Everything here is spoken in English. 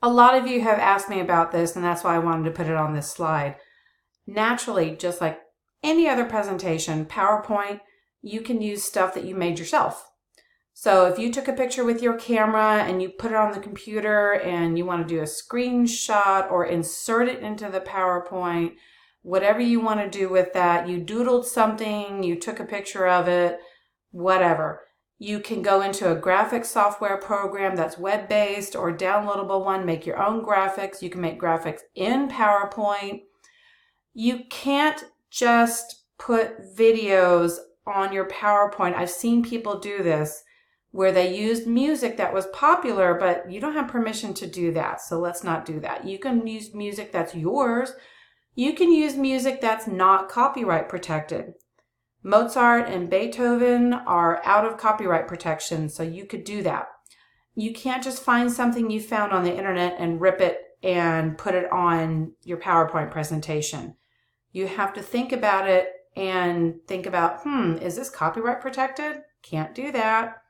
A lot of you have asked me about this, and that's why I wanted to put it on this slide. Naturally, just like any other presentation, PowerPoint, you can use stuff that you made yourself. So if you took a picture with your camera and you put it on the computer and you want to do a screenshot or insert it into the PowerPoint, whatever you want to do with that, you doodled something, you took a picture of it, whatever. You can go into a graphics software program that's web-based or downloadable one, make your own graphics. You can make graphics in PowerPoint. You can't just put videos on your PowerPoint. I've seen people do this where they used music that was popular, but you don't have permission to do that. So let's not do that. You can use music that's yours. You can use music that's not copyright protected. Mozart and Beethoven are out of copyright protection, so you could do that. You can't just find something you found on the internet and rip it and put it on your PowerPoint presentation. You have to think about it and think about, is this copyright protected? Can't do that.